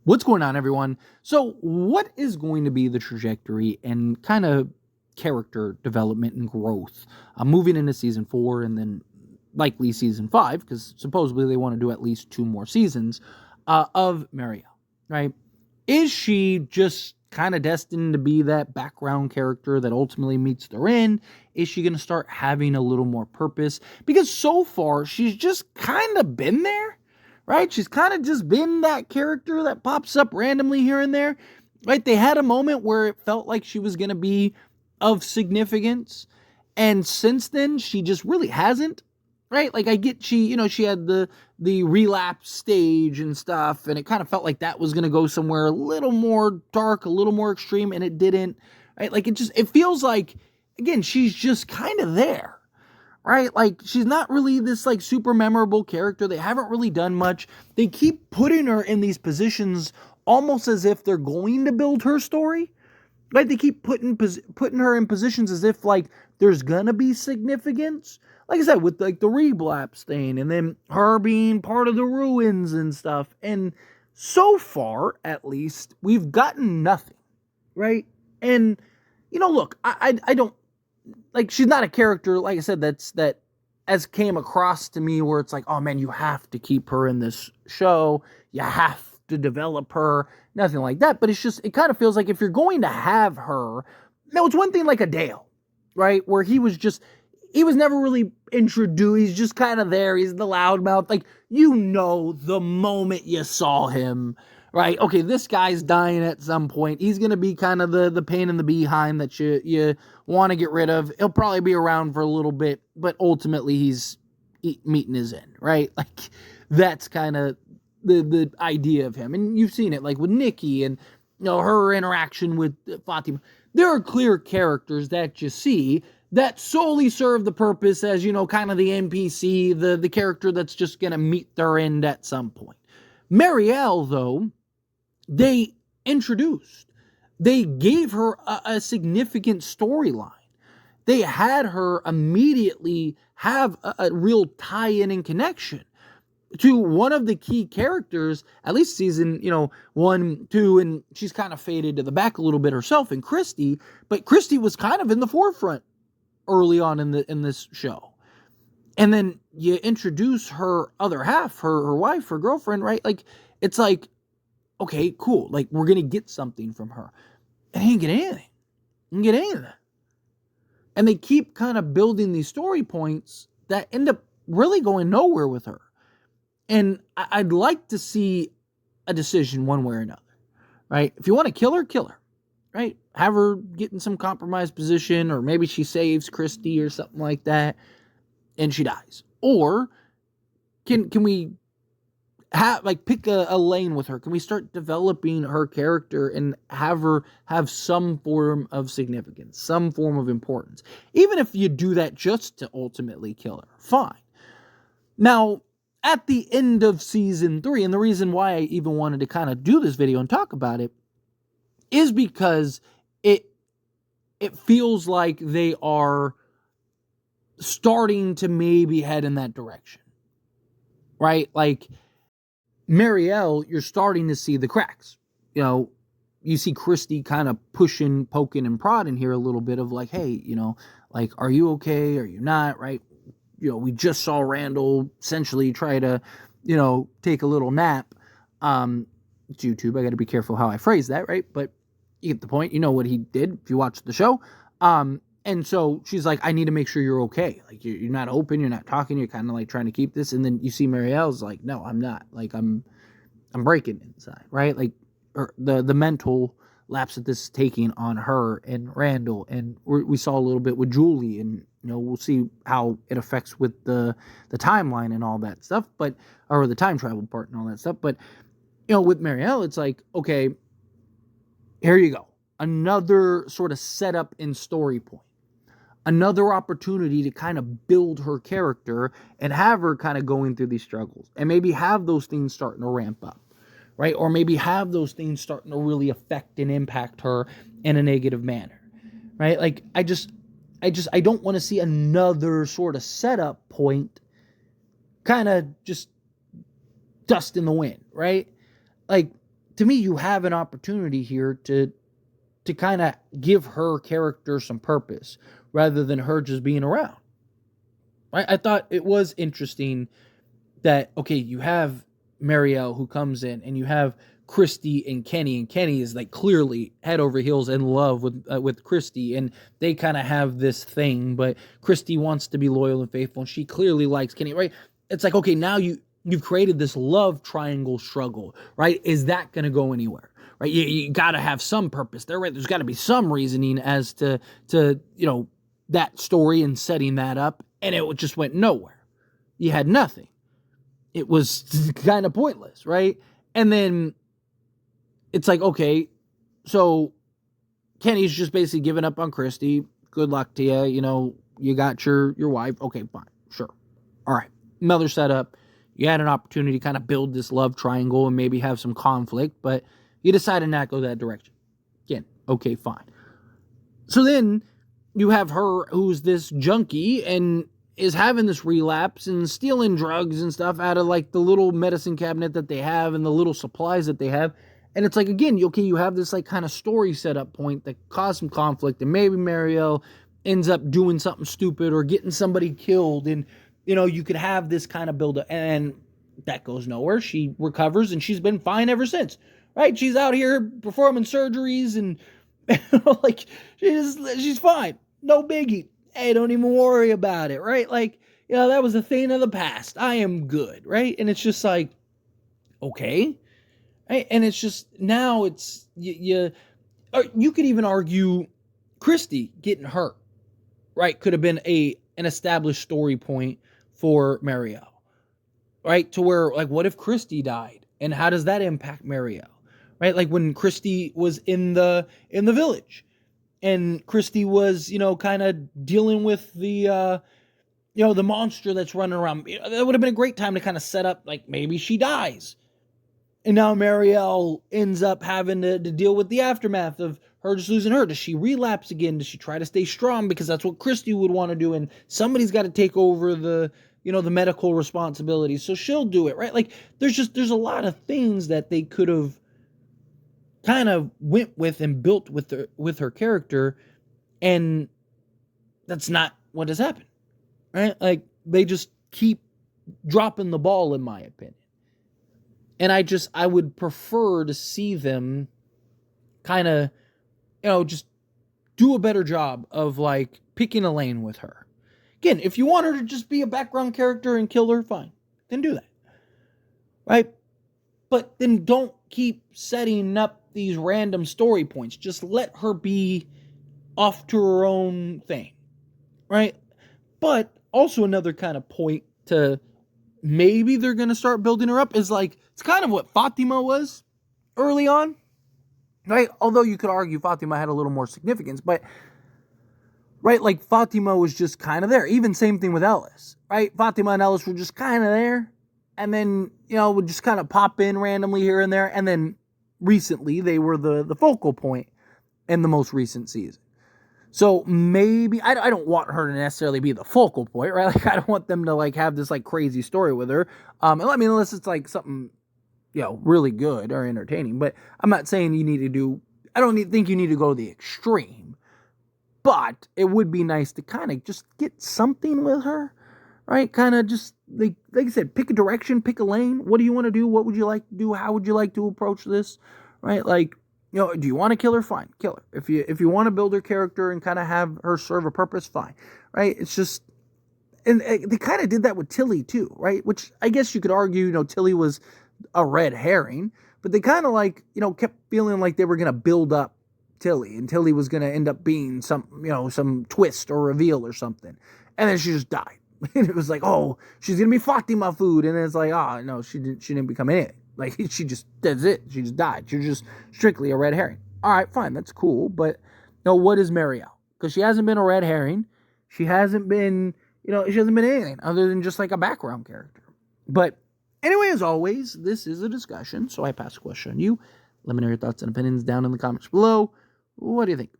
What's going on, everyone? So, what is going to be the trajectory and kind of character development and growth moving into season 4 and then likely season 5, because supposedly they want to do at least 2 more seasons of Marielle, right? Is she just kind of destined to be that background character that ultimately meets their end? Is she going to start having a little more purpose? Because so far, she's just kind of been there, right? She's kind of just been that character that pops up randomly here and there, right? They had a moment where it felt like she was going to be of significance, and since then, she just really hasn't, right? Like, I get she had the relapse stage and stuff, and it kind of felt like that was going to go somewhere a little more dark, a little more extreme, and it didn't, right? Like, it feels like, again, she's just kind of there, right? Like, she's not really this, like, super memorable character. They haven't really done much. They keep putting her in these positions almost as if they're going to build her story, right? They keep putting her in positions as if, like, there's gonna be significance. Like I said, with, like, the relapse thing, and then her being part of the ruins and stuff. And so far, at least, we've gotten nothing, right? And, look, I don't, like, she's not a character, like I said, that as came across to me where it's like, oh man, you have to keep her in this show, you have to develop her, nothing like that. But it's just, it kind of feels like if you're going to have her, now it's one thing like a Dale, right, where he was never really introduced, he's just kind of there, he's the loudmouth, like, the moment you saw him, right? Okay, this guy's dying at some point. He's going to be kind of the pain in the behind that you want to get rid of. He'll probably be around for a little bit, but ultimately he's meeting his end, right? Like, that's kind of the idea of him. And you've seen it, like, with Nikki and, her interaction with Fatima. There are clear characters that you see that solely serve the purpose as, kind of the NPC, the character that's just going to meet their end at some point. Marielle, though, they gave her a significant storyline. They had her immediately have a real tie-in and connection to one of the key characters, at least season, 1, 2, and she's kind of faded to the back a little bit herself in Christy, but Christy was kind of in the forefront early on in this show. And then you introduce her other half, her wife, her girlfriend, right? Like, it's like, okay, cool. Like, we're going to get something from her. And he didn't get anything. Didn't get any of that. And they keep kind of building these story points that end up really going nowhere with her. And I'd like to see a decision one way or another, right? If you want to kill her, right? Have her get in some compromised position, or maybe she saves Christy or something like that, and she dies. Or can we pick a lane with her? Can we start developing her character and have her have some form of significance, some form of importance? Even if you do that just to ultimately kill her, fine. Now, at the end of season 3, and the reason why I even wanted to kind of do this video and talk about it is because it feels like they are starting to maybe head in that direction, right? Like, Marielle, you're starting to see the cracks. You see Christy kind of pushing, poking, and prodding here a little bit of like, hey, like, are you okay? Are you not, right? We just saw Randall essentially try to, take a little nap. It's YouTube. I got to be careful how I phrase that, right? But you get the point. You know what he did if you watch the show. And so she's like, I need to make sure you're okay. Like, you're not open, you're not talking, you're kind of like trying to keep this. And then you see Marielle's like, no, I'm not. Like, I'm breaking inside, right? Like, the mental lapse that this is taking on her and Randall. And we saw a little bit with Julie, and, we'll see how it affects with the timeline and all that stuff, or the time travel part and all that stuff. But, with Marielle, it's like, okay, here you go. Another sort of setup and story point. Another opportunity to kind of build her character and have her kind of going through these struggles, and maybe have those things starting to ramp up, right? Or maybe have those things starting to really affect and impact her in a negative manner, right? Like, I don't want to see another sort of setup point kind of just dust in the wind, right? Like, to me, you have an opportunity here to kind of give her character some purpose rather than her just being around. I thought it was interesting that, okay, you have Marielle who comes in, and you have Christy and Kenny is like clearly head over heels in love with Christy, and they kind of have this thing, but Christy wants to be loyal and faithful, and she clearly likes Kenny, right? It's like, okay, now you've created this love triangle struggle, right? Is that going to go anywhere? Right? You got to have some purpose there, right? There's got to be some reasoning as to that story and setting that up, and it just went nowhere. You had nothing. It was kind of pointless, right? And then it's like, okay, so Kenny's just basically giving up on Christy. Good luck to you. You got your wife. Okay, fine. Sure. All right. Another setup. You had an opportunity to kind of build this love triangle and maybe have some conflict, but you decided not to go that direction. Again, okay, fine. So then you have her who's this junkie and is having this relapse and stealing drugs and stuff out of like the little medicine cabinet that they have and the little supplies that they have. And it's like, again, okay, you have this like kind of story setup point that caused some conflict, and maybe Marielle ends up doing something stupid or getting somebody killed, and you could have this kind of build up, and that goes nowhere. She recovers and she's been fine ever since, right? She's out here performing surgeries and like she's fine. No biggie. Hey, don't even worry about it, right? Like, that was a thing of the past. I am good, right? And it's just like, okay. Right? And it's just, now it's, you could even argue Christy getting hurt, right? Could have been an established story point for Marielle, right? To where, like, what if Christy died? And how does that impact Marielle, right? Like when Christy was in the village, and Christy was, kind of dealing with the monster that's running around. That would have been a great time to kind of set up, like, maybe she dies. And now Marielle ends up having to deal with the aftermath of her just losing her. Does she relapse again? Does she try to stay strong? Because that's what Christy would want to do. And somebody's got to take over the medical responsibilities. So she'll do it, right? Like, there's a lot of things that they could have kind of went with and built with her character, and that's not what has happened, right? Like, they just keep dropping the ball, in my opinion. And I would prefer to see them kind of, just do a better job of like picking a lane with her. Again, if you want her to just be a background character and kill her, fine, then do that, right? But then don't keep setting up these random story points. Just let her be off to her own thing, right? But also another kind of point to maybe they're going to start building her up is like, it's kind of what Fatima was early on, right? Although you could argue Fatima had a little more significance, but right, like Fatima was just kind of there. Even same thing with Ellis, right? Fatima and Ellis were just kind of there, and then, would just kind of pop in randomly here and there, and then recently they were the focal point in the most recent season. So maybe, I don't want her to necessarily be the focal point, right? Like, I don't want them to like have this like crazy story with her. Unless it's like something, really good or entertaining. But I'm not saying you need to do, I don't think you need to go to the extreme. But it would be nice to kind of just get something with her, right? Kind of just, like I said, pick a direction, pick a lane. What do you want to do? What would you like to do? How would you like to approach this, right? Like, do you want to kill her? Fine, kill her. If you want to build her character and kind of have her serve a purpose, fine, right? It's just, and they kind of did that with Tilly too, right? Which I guess you could argue, Tilly was a red herring, but they kind of like, kept feeling like they were going to build up Tilly, and Tilly was going to end up being some twist or reveal or something, and then she just died. And it was like, oh, she's going to be Fatima food, and then it's like, oh, no, she didn't become anything. Like, that's it. She just died. She was just strictly a red herring. All right, fine. That's cool. But, what is Marielle? Because she hasn't been a red herring. She hasn't been, she hasn't been anything other than just like a background character. But anyway, as always, this is a discussion. So I pass the question on you. Let me know your thoughts and opinions down in the comments below. What do you think?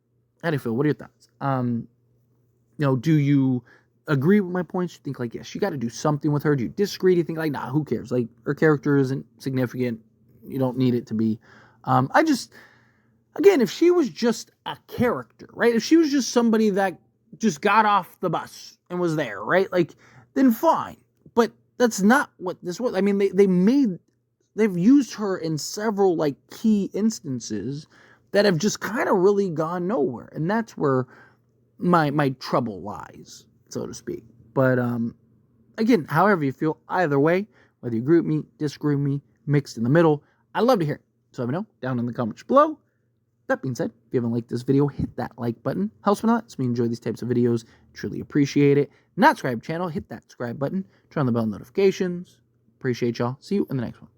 How do you feel? What are your thoughts? Do you agree with my points? You think like, yes, you got to do something with her? Do you disagree? Do you think like, nah, who cares? Like, her character isn't significant. You don't need it to be. Again, if she was just a character, right? If she was just somebody that just got off the bus and was there, right? Like, then fine. But that's not what this was. I mean, they've used her in several like key instances that have just kind of really gone nowhere. And that's where my trouble lies, so to speak. But again, however you feel, either way, whether you agree with me, disagree with me, mixed in the middle, I'd love to hear it. So let me know down in the comments below. That being said, if you haven't liked this video, hit that like button. Helps me a lot. Lets me enjoy these types of videos. Truly appreciate it. Not subscribe channel, hit that subscribe button. Turn on the bell notifications. Appreciate y'all. See you in the next one.